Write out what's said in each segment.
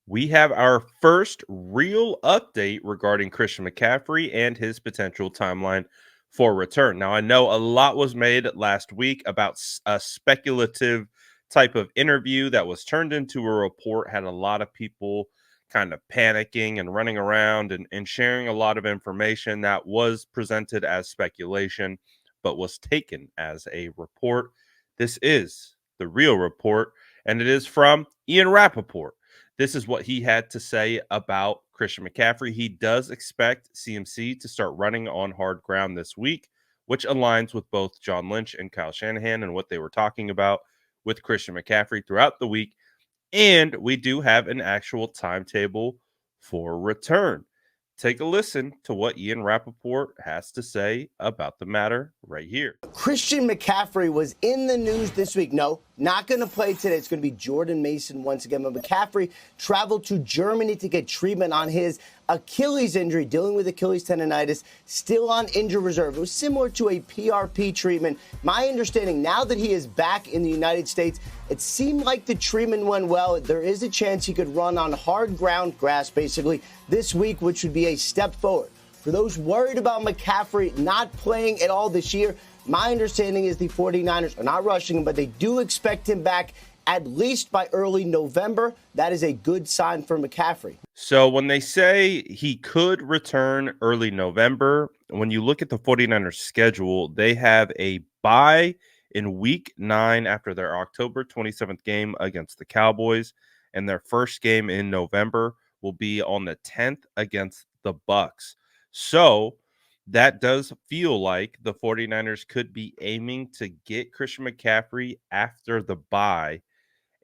we have our first real update regarding Christian McCaffrey and his potential timeline for return. Now, I know a lot was made last week about a speculative type of interview that was turned into a report, had a lot of people kind of panicking and running around and sharing a lot of information that was presented as speculation, but was taken as a report. This is the real report, and it is from Ian Rapoport. This is what he had to say about Christian McCaffrey. He does expect CMC to start running on hard ground this week, which aligns with both John Lynch and Kyle Shanahan and what they were talking about with Christian McCaffrey throughout the week. And we do have an actual timetable for return. Take a listen to what Ian Rapoport has to say about the matter right here. Christian McCaffrey was in the news this week. No, not going to play today. It's going to be Jordan Mason once again. But McCaffrey traveled to Germany to get treatment on his Achilles injury, dealing with Achilles tendonitis, still on injured reserve. It was similar to a PRP treatment. My understanding now that he is back in the United States, it seemed like the treatment went well. There is a chance he could run on hard ground, grass basically, this week, which would be a step forward. For those worried about McCaffrey not playing at all this year, my understanding is the 49ers are not rushing him, but they do expect him back at least by early November. That is a good sign for McCaffrey. So when they say he could return early November, when you look at the 49ers schedule, they have a bye in week 9 after their October 27th game against the Cowboys, and their first game in November will be on the 10th against the Bucks. So that does feel like the 49ers could be aiming to get Christian McCaffrey after the bye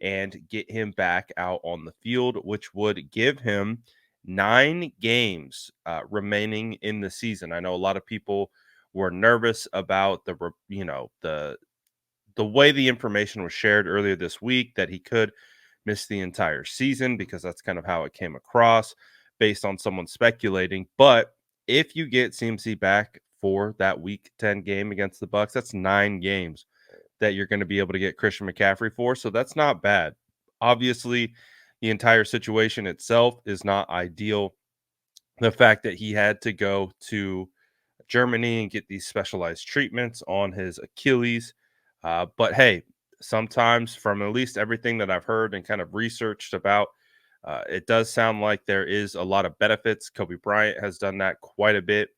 and get him back out on the field, which would give him 9 games remaining in the season. I know a lot of people were nervous about the way the information was shared earlier this week that he could miss the entire season, because that's kind of how it came across based on someone speculating. But if you get CMC back for that week 10 game against the Bucks, that's 9 games that you're going to be able to get Christian McCaffrey for. So that's not bad. Obviously, the entire situation itself is not ideal. The fact that he had to go to Germany and get these specialized treatments on his Achilles. But hey, sometimes, from at least everything that I've heard and kind of researched about, it does sound like there is a lot of benefits. Kobe Bryant has done that quite a bit.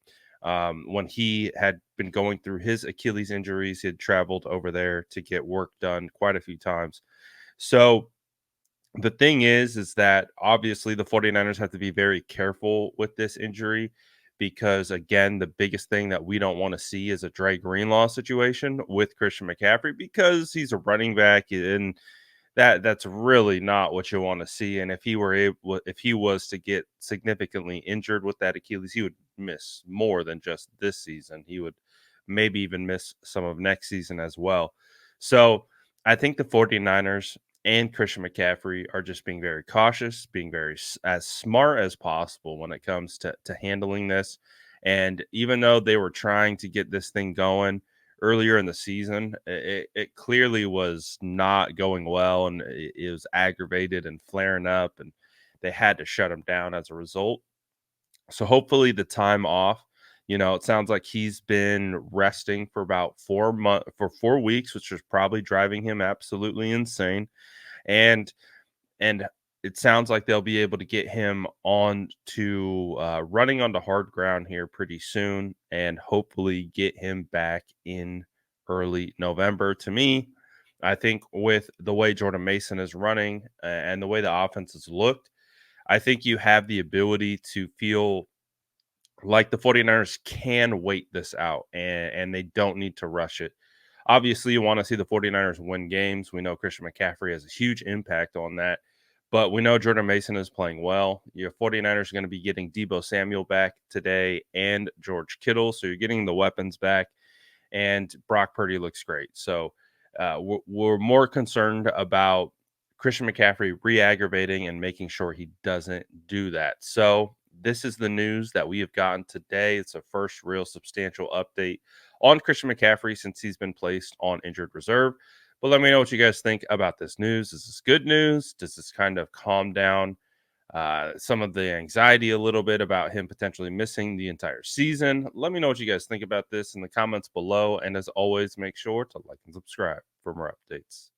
When he had been going through his Achilles injuries, he had traveled over there to get work done quite a few times. So the thing is that obviously the 49ers have to be very careful with this injury, because again, the biggest thing that we don't want to see is a Dre Greenlaw situation with Christian McCaffrey, because he's a running back, and that's really not what you want to see. And if he was to get significantly injured with that Achilles, he would miss more than just this season. He would maybe even miss some of next season as well. So I think the 49ers and Christian McCaffrey are just being very cautious, being very as smart as possible when it comes to handling this. And even though they were trying to get this thing going earlier in the season, it clearly was not going well, and it was aggravated and flaring up, and they had to shut him down as a result. So hopefully the time off, it sounds like he's been resting for about 4 weeks, which is probably driving him absolutely insane. And and it sounds like they'll be able to get him on to running onto hard ground here pretty soon, and hopefully get him back in early November. To me, I think with the way Jordan Mason is running and the way the offense has looked, I think you have the ability to feel like the 49ers can wait this out, and they don't need to rush it. Obviously, you want to see the 49ers win games. We know Christian McCaffrey has a huge impact on that, but we know Jordan Mason is playing well. Your 49ers are going to be getting Deebo Samuel back today and George Kittle, so you're getting the weapons back, and Brock Purdy looks great. So we're more concerned about Christian McCaffrey re-aggravating and making sure he doesn't do that. So this is the news that we have gotten today. It's a first real substantial update on Christian McCaffrey since he's been placed on injured reserve. But let me know what you guys think about this news. Is this good news? Does this kind of calm down some of the anxiety a little bit about him potentially missing the entire season. Let me know what you guys think about this in the comments below. And as always, make sure to like and subscribe for more updates.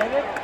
Get it?